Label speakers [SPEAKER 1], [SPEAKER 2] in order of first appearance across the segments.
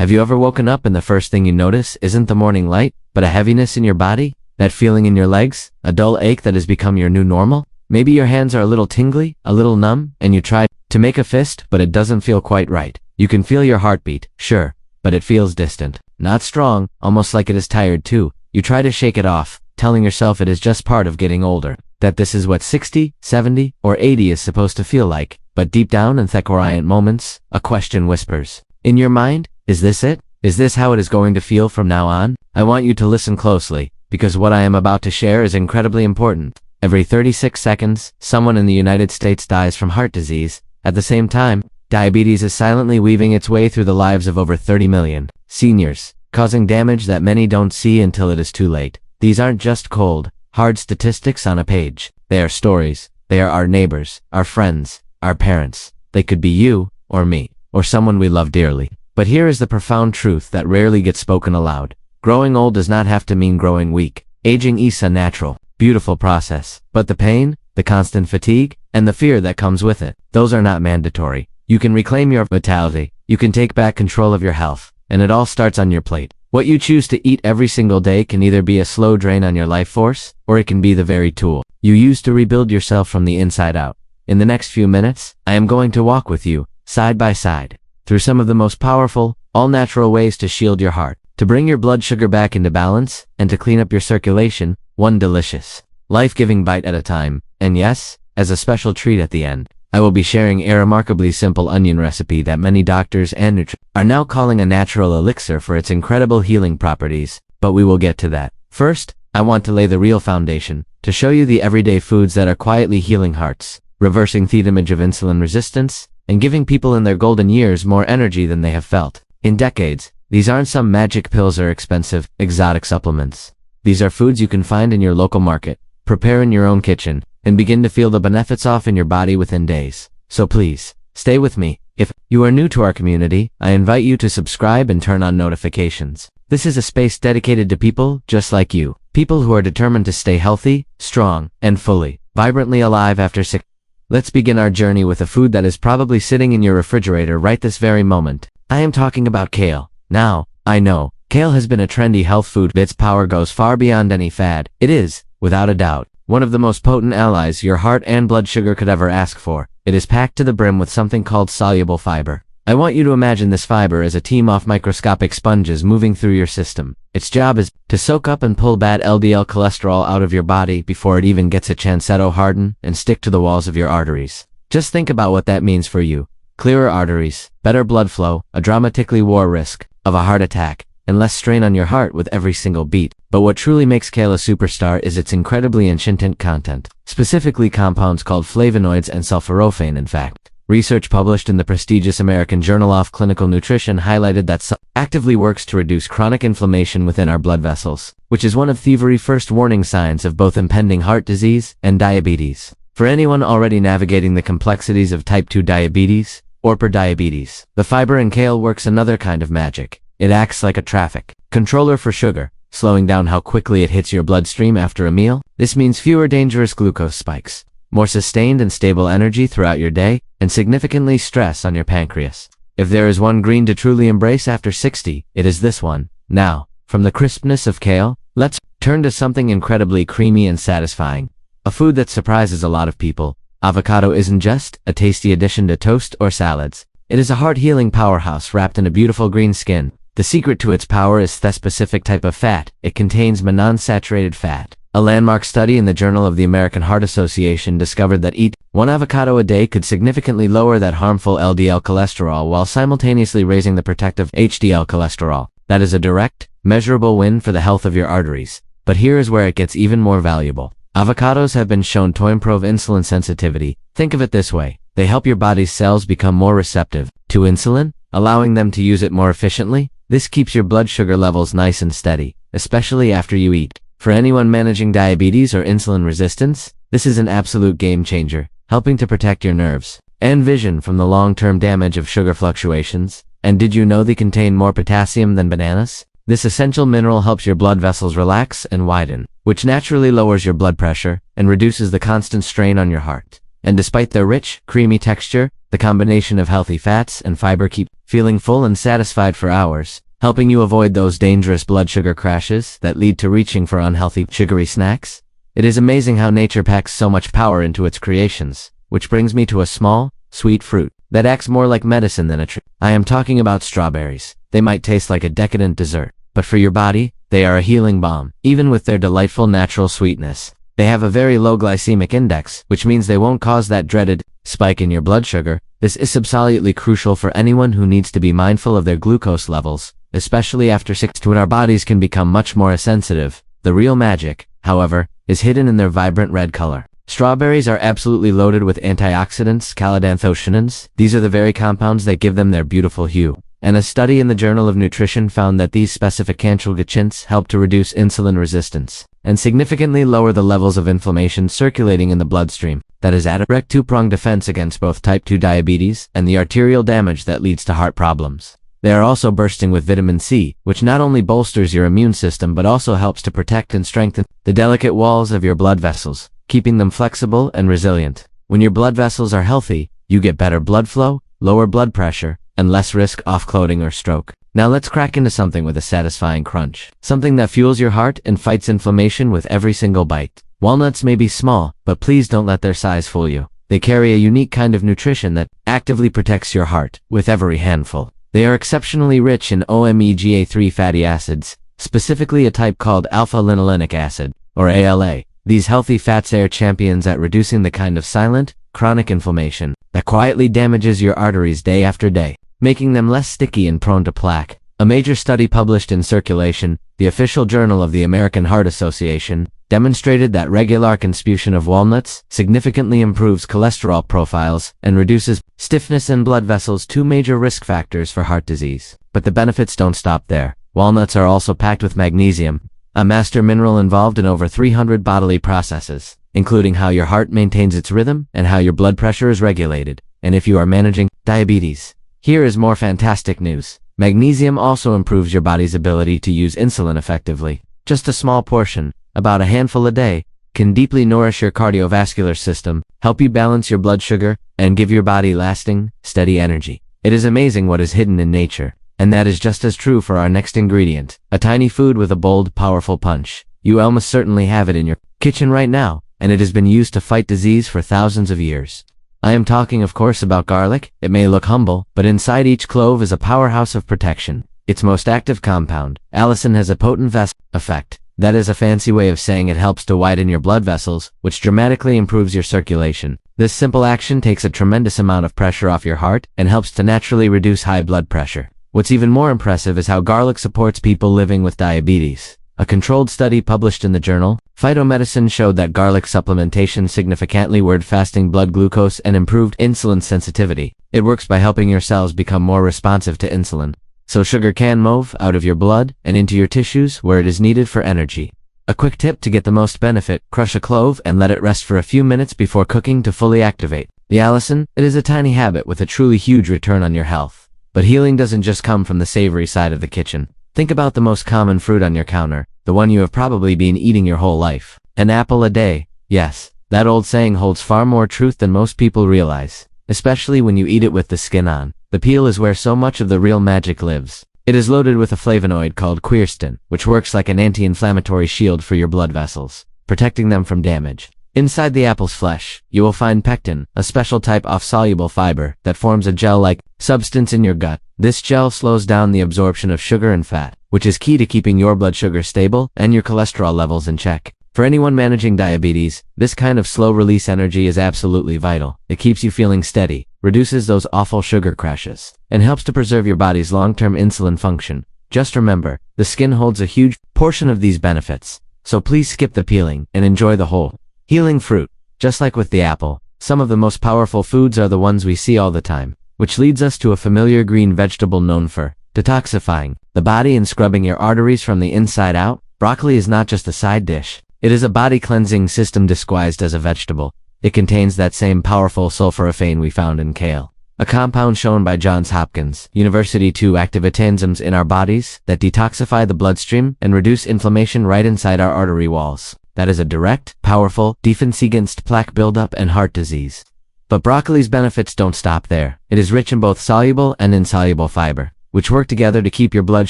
[SPEAKER 1] Have you ever woken up and the first thing you notice isn't the morning light, but a heaviness in your body? That feeling in your legs? A dull ache that has become your new normal? Maybe your hands are a little tingly, a little numb, and you try to make a fist, but it doesn't feel quite right. You can feel your heartbeat, sure, but it feels distant. Not strong, almost like it is tired too. You try to shake it off, telling yourself it is just part of getting older, that this is what 60, 70, or 80 is supposed to feel like. But deep down in Thekoriant moments, a question whispers. In your mind, is this it? Is this how it is going to feel from now on? I want you to listen closely, because what I am about to share is incredibly important. Every 36 seconds, someone in the United States dies from heart disease. At the same time, diabetes is silently weaving its way through the lives of over 30 million seniors, causing damage that many don't see until it is too late. These aren't just cold, hard statistics on a page. They are stories. They are our neighbors, our friends, our parents. They could be you, or me, or someone we love dearly. But here is the profound truth that rarely gets spoken aloud. Growing old does not have to mean growing weak. Aging is a natural, beautiful process. But the pain, the constant fatigue, and the fear that comes with it, those are not mandatory. You can reclaim your vitality. You can take back control of your health. And it all starts on your plate. What you choose to eat every single day can either be a slow drain on your life force, or it can be the very tool you use to rebuild yourself from the inside out. In the next few minutes, I am going to walk with you, side by side, through some of the most powerful, all-natural ways to shield your heart, to bring your blood sugar back into balance, and to clean up your circulation, one delicious, life-giving bite at a time. And yes, as a special treat at the end, I will be sharing a remarkably simple onion recipe that many doctors and nutritionists are now calling a natural elixir for its incredible healing properties, but we will get to that. First, I want to lay the real foundation, to show you the everyday foods that are quietly healing hearts, reversing the image of insulin resistance, and giving people in their golden years more energy than they have felt in decades. These aren't some magic pills or expensive, exotic supplements. These are foods you can find in your local market, prepare in your own kitchen, and begin to feel the benefits off in your body within days. So please, stay with me. If you are new to our community, I invite you to subscribe and turn on notifications. This is a space dedicated to people just like you, people who are determined to stay healthy, strong, and fully, vibrantly alive after 6. Let's begin our journey with a food that is probably sitting in your refrigerator right this very moment. I am talking about kale. Now, I know, kale has been a trendy health food, but its power goes far beyond any fad. It is, without a doubt, one of the most potent allies your heart and blood sugar could ever ask for. It is packed to the brim with something called soluble fiber. I want you to imagine this fiber as a team of microscopic sponges moving through your system. Its job is to soak up and pull bad LDL cholesterol out of your body before it even gets a chance to harden and stick to the walls of your arteries. Just think about what that means for you. Clearer arteries, better blood flow, a dramatically lower risk of a heart attack, and less strain on your heart with every single beat. But what truly makes kale a superstar is its incredibly enchanting content, specifically compounds called flavonoids and sulforaphane. In fact, research published in the prestigious American Journal of Clinical Nutrition highlighted that actively works to reduce chronic inflammation within our blood vessels, which is one of the very first warning signs of both impending heart disease and diabetes. For anyone already navigating the complexities of type 2 diabetes or prediabetes, the fiber in kale works another kind of magic. It acts like a traffic controller for sugar, slowing down how quickly it hits your bloodstream after a meal. This means fewer dangerous glucose spikes, more sustained and stable energy throughout your day, and significantly stress on your pancreas. If there is one green to truly embrace after 60, it is this one. Now, from the crispness of kale, let's turn to something incredibly creamy and satisfying. A food that surprises a lot of people. Avocado isn't just a tasty addition to toast or salads. It is a heart-healing powerhouse wrapped in a beautiful green skin. The secret to its power is the specific type of fat. It contains monounsaturated fat. A landmark study in the Journal of the American Heart Association discovered that eating one avocado a day could significantly lower that harmful LDL cholesterol while simultaneously raising the protective HDL cholesterol. That is a direct, measurable win for the health of your arteries. But here is where it gets even more valuable. Avocados have been shown to improve insulin sensitivity. Think of it this way. They help your body's cells become more receptive to insulin, allowing them to use it more efficiently. This keeps your blood sugar levels nice and steady, especially after you eat. For anyone managing diabetes or insulin resistance, this is an absolute game changer, helping to protect your nerves and vision from the long-term damage of sugar fluctuations. And did you know they contain more potassium than bananas? This essential mineral helps your blood vessels relax and widen, which naturally lowers your blood pressure and reduces the constant strain on your heart. And despite their rich, creamy texture, the combination of healthy fats and fiber keep feeling full and satisfied for hours, helping you avoid those dangerous blood sugar crashes that lead to reaching for unhealthy, sugary snacks. It is amazing how nature packs so much power into its creations, which brings me to a small, sweet fruit that acts more like medicine than a treat. I am talking about strawberries. They might taste like a decadent dessert, but for your body, they are a healing balm. Even with their delightful natural sweetness, they have a very low glycemic index, which means they won't cause that dreaded spike in your blood sugar. This is absolutely crucial for anyone who needs to be mindful of their glucose levels, especially after 6 to when our bodies can become much more sensitive. The real magic, however, is hidden in their vibrant red color. Strawberries are absolutely loaded with antioxidants, calodanthoceanins. These are the very compounds that give them their beautiful hue. And a study in the Journal of Nutrition found that these specific antioxidants help to reduce insulin resistance and significantly lower the levels of inflammation circulating in the bloodstream. That is a direct two-pronged defense against both type 2 diabetes and the arterial damage that leads to heart problems. They are also bursting with vitamin C, which not only bolsters your immune system but also helps to protect and strengthen the delicate walls of your blood vessels, keeping them flexible and resilient. When your blood vessels are healthy, you get better blood flow, lower blood pressure, and less risk of clotting or stroke. Now let's crack into something with a satisfying crunch. Something that fuels your heart and fights inflammation with every single bite. Walnuts may be small, but please don't let their size fool you. They carry a unique kind of nutrition that actively protects your heart with every handful. They are exceptionally rich in omega-3 fatty acids, specifically a type called alpha-linolenic acid, or ALA. These healthy fats are champions at reducing the kind of silent, chronic inflammation that quietly damages your arteries day after day, making them less sticky and prone to plaque. A major study published in Circulation, the official journal of the American Heart Association, demonstrated that regular consumption of walnuts significantly improves cholesterol profiles and reduces stiffness in blood vessels, two major risk factors for heart disease. But the benefits don't stop there. Walnuts are also packed with magnesium, a master mineral involved in over 300 bodily processes, including how your heart maintains its rhythm and how your blood pressure is regulated. And if you are managing diabetes, here is more fantastic news. Magnesium also improves your body's ability to use insulin effectively. Just a small portion, about a handful a day, can deeply nourish your cardiovascular system, help you balance your blood sugar, and give your body lasting, steady energy. It is amazing what is hidden in nature. And that is just as true for our next ingredient, a tiny food with a bold, powerful punch. You almost certainly have it in your kitchen right now, and it has been used to fight disease for thousands of years. I am talking, of course, about garlic. It may look humble, but inside each clove is a powerhouse of protection. Its most active compound, allicin, has a potent vascular effect. That is a fancy way of saying it helps to widen your blood vessels, which dramatically improves your circulation. This simple action takes a tremendous amount of pressure off your heart and helps to naturally reduce high blood pressure. What's even more impressive is how garlic supports people living with diabetes. A controlled study published in the journal Phytomedicine showed that garlic supplementation significantly lowered fasting blood glucose and improved insulin sensitivity. It works by helping your cells become more responsive to insulin, so sugar can move out of your blood and into your tissues where it is needed for energy. A quick tip to get the most benefit: crush a clove and let it rest for a few minutes before cooking to fully activate the allicin. It is a tiny habit with a truly huge return on your health. But healing doesn't just come from the savory side of the kitchen. Think about the most common fruit on your counter, the one you have probably been eating your whole life. An apple a day. Yes, that old saying holds far more truth than most people realize, especially when you eat it with the skin on. The peel is where so much of the real magic lives. It is loaded with a flavonoid called quercetin, which works like an anti-inflammatory shield for your blood vessels, protecting them from damage. Inside the apple's flesh, you will find pectin, a special type of soluble fiber that forms a gel-like substance in your gut. This gel slows down the absorption of sugar and fat, which is key to keeping your blood sugar stable and your cholesterol levels in check. For anyone managing diabetes, this kind of slow-release energy is absolutely vital. It keeps you feeling steady, reduces those awful sugar crashes, and helps to preserve your body's long-term insulin function. Just remember, the skin holds a huge portion of these benefits, so please skip the peeling and enjoy the whole healing fruit. Just like with the apple, some of the most powerful foods are the ones we see all the time, which leads us to a familiar green vegetable known for detoxifying the body and scrubbing your arteries from the inside out. Broccoli is not just a side dish. It is a body-cleansing system disguised as a vegetable. It contains that same powerful sulforaphane we found in kale, a compound shown by Johns Hopkins University to activate enzymes in our bodies that detoxify the bloodstream and reduce inflammation right inside our artery walls. That is a direct, powerful defense against plaque buildup and heart disease. But broccoli's benefits don't stop there. It is rich in both soluble and insoluble fiber, which work together to keep your blood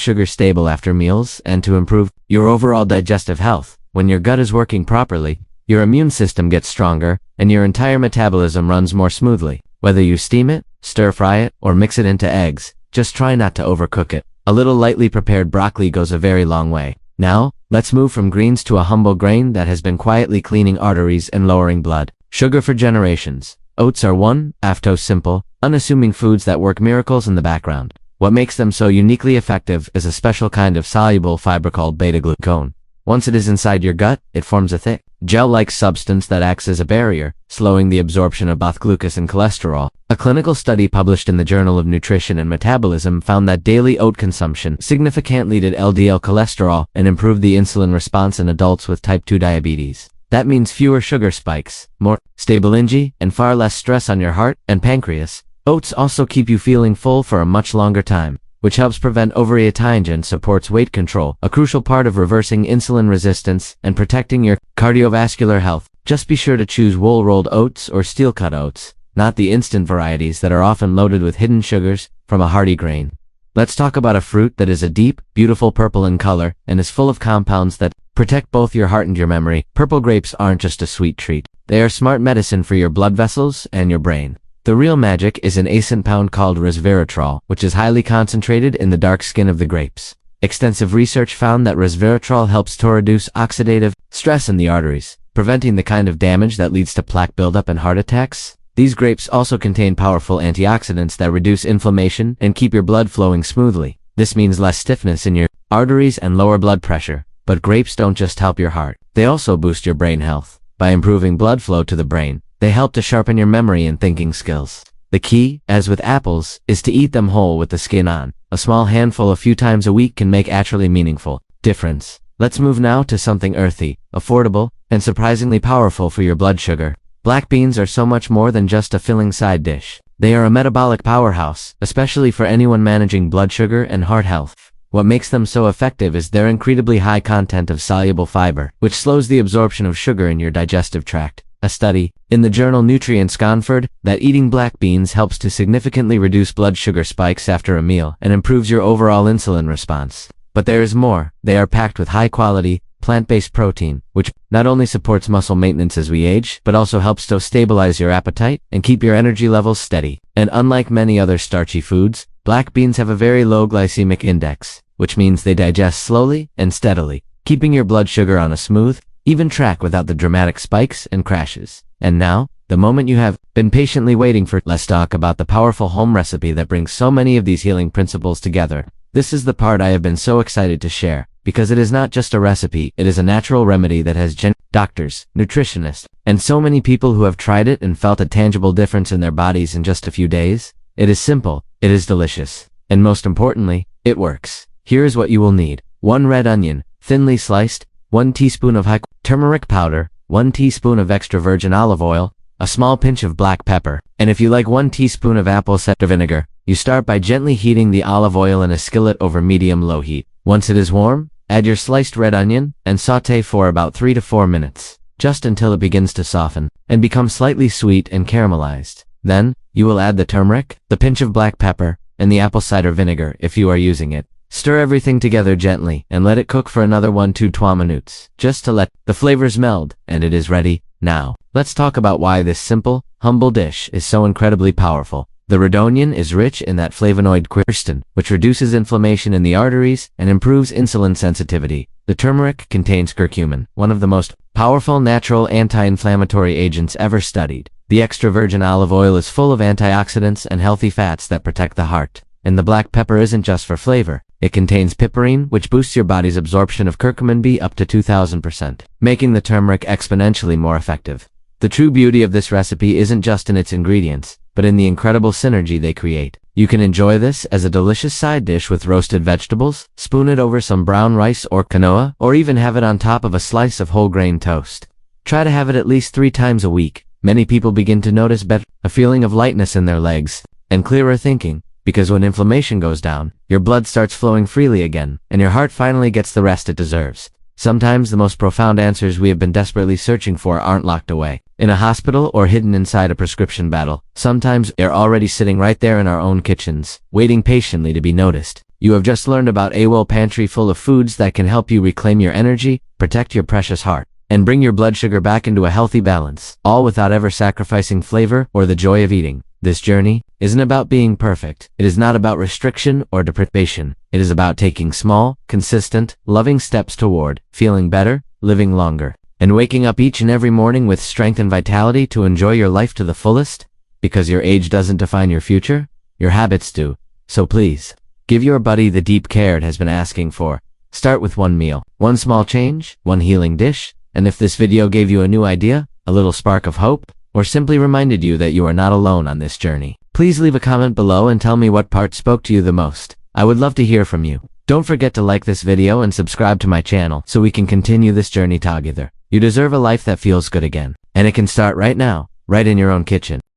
[SPEAKER 1] sugar stable after meals and to improve your overall digestive health. When your gut is working properly, your immune system gets stronger, and your entire metabolism runs more smoothly. Whether you steam it, stir-fry it, or mix it into eggs, just try not to overcook it. A little lightly prepared broccoli goes a very long way. Now, let's move from greens to a humble grain that has been quietly cleaning arteries and lowering blood sugar for generations. Oats are one of those simple, unassuming foods that work miracles in the background. What makes them so uniquely effective is a special kind of soluble fiber called beta-glucan. Once it is inside your gut, it forms a thick, gel-like substance that acts as a barrier, slowing the absorption of both glucose and cholesterol. A clinical study published in the Journal of Nutrition and Metabolism found that daily oat consumption significantly reduced LDL cholesterol and improved the insulin response in adults with type 2 diabetes. That means fewer sugar spikes, more stable energy, and far less stress on your heart and pancreas. Oats also keep you feeling full for a much longer time, which helps prevent overeating and supports weight control, a crucial part of reversing insulin resistance and protecting your cardiovascular health. Just be sure to choose wool-rolled oats or steel-cut oats, not the instant varieties that are often loaded with hidden sugars from a hearty grain. Let's talk about a fruit that is a deep, beautiful purple in color and is full of compounds that protect both your heart and your memory. Purple grapes aren't just a sweet treat. They are smart medicine for your blood vessels and your brain. The real magic is an compound called resveratrol, which is highly concentrated in the dark skin of the grapes. Extensive research found that resveratrol helps to reduce oxidative stress in the arteries, preventing the kind of damage that leads to plaque buildup and heart attacks. These grapes also contain powerful antioxidants that reduce inflammation and keep your blood flowing smoothly. This means less stiffness in your arteries and lower blood pressure. But grapes don't just help your heart. They also boost your brain health. By improving blood flow to the brain, they help to sharpen your memory and thinking skills. The key, as with apples, is to eat them whole with the skin on. A small handful a few times a week can make actually meaningful difference. Let's move now to something earthy, affordable, and surprisingly powerful for your blood sugar. Black beans are so much more than just a filling side dish. They are a metabolic powerhouse, especially for anyone managing blood sugar and heart health. What makes them so effective is their incredibly high content of soluble fiber, which slows the absorption of sugar in your digestive tract. A study in the journal Nutrients confirmed that eating black beans helps to significantly reduce blood sugar spikes after a meal and improves your overall insulin response. But there is more. They are packed with high-quality, plant-based protein, which not only supports muscle maintenance as we age, but also helps to stabilize your appetite and keep your energy levels steady. And unlike many other starchy foods, black beans have a very low glycemic index, which means they digest slowly and steadily, keeping your blood sugar on a smooth, even track without the dramatic spikes and crashes. And now, the moment you have been patiently waiting for, let's talk about the powerful home recipe that brings so many of these healing principles together. This is the part I have been so excited to share, because it is not just a recipe, it is a natural remedy that has doctors, nutritionists, and so many people who have tried it and felt a tangible difference in their bodies in just a few days. It is simple, it is delicious, and most importantly, it works. Here is what you will need. 1 red onion, thinly sliced, 1 teaspoon of turmeric powder, 1 teaspoon of extra virgin olive oil, a small pinch of black pepper, and if you like 1 teaspoon of apple cider vinegar. You start by gently heating the olive oil in a skillet over medium-low heat. Once it is warm, add your sliced red onion and sauté for about 3 to 4 minutes, just until it begins to soften and become slightly sweet and caramelized. Then, you will add the turmeric, the pinch of black pepper, and the apple cider vinegar if you are using it. Stir everything together gently and let it cook for another 1–2 minutes, just to let the flavors meld, and it is ready. Now, let's talk about why this simple, humble dish is so incredibly powerful. The red onion is rich in that flavonoid quercetin, which reduces inflammation in the arteries and improves insulin sensitivity. The turmeric contains curcumin, one of the most powerful natural anti-inflammatory agents ever studied. The extra virgin olive oil is full of antioxidants and healthy fats that protect the heart. And the black pepper isn't just for flavor. It contains piperine, which boosts your body's absorption of curcumin B up to 2000%, making the turmeric exponentially more effective. The true beauty of this recipe isn't just in its ingredients, but in the incredible synergy they create. You can enjoy this as a delicious side dish with roasted vegetables, spoon it over some brown rice or quinoa, or even have it on top of a slice of whole grain toast. Try to have it at least 3 times a week. Many people begin to notice a feeling of lightness in their legs and clearer thinking, because when inflammation goes down, your blood starts flowing freely again, and your heart finally gets the rest it deserves. Sometimes the most profound answers we have been desperately searching for aren't locked away in a hospital or hidden inside a prescription bottle. Sometimes they're already sitting right there in our own kitchens, waiting patiently to be noticed. You have just learned about AWOL Pantry, full of foods that can help you reclaim your energy, protect your precious heart, and bring your blood sugar back into a healthy balance, all without ever sacrificing flavor or the joy of eating. This journey isn't about being perfect. It is not about restriction or deprivation. It is about taking small, consistent, loving steps toward feeling better, living longer, and waking up each and every morning with strength and vitality to enjoy your life to the fullest. Because your age doesn't define your future, your habits do. So please, give your body the deep care it has been asking for. Start with one meal, one small change, one healing dish, and if this video gave you a new idea, a little spark of hope, or simply reminded you that you are not alone on this journey, please leave a comment below and tell me what part spoke to you the most. I would love to hear from you. Don't forget to like this video and subscribe to my channel so we can continue this journey together. You deserve a life that feels good again, and it can start right now, right in your own kitchen.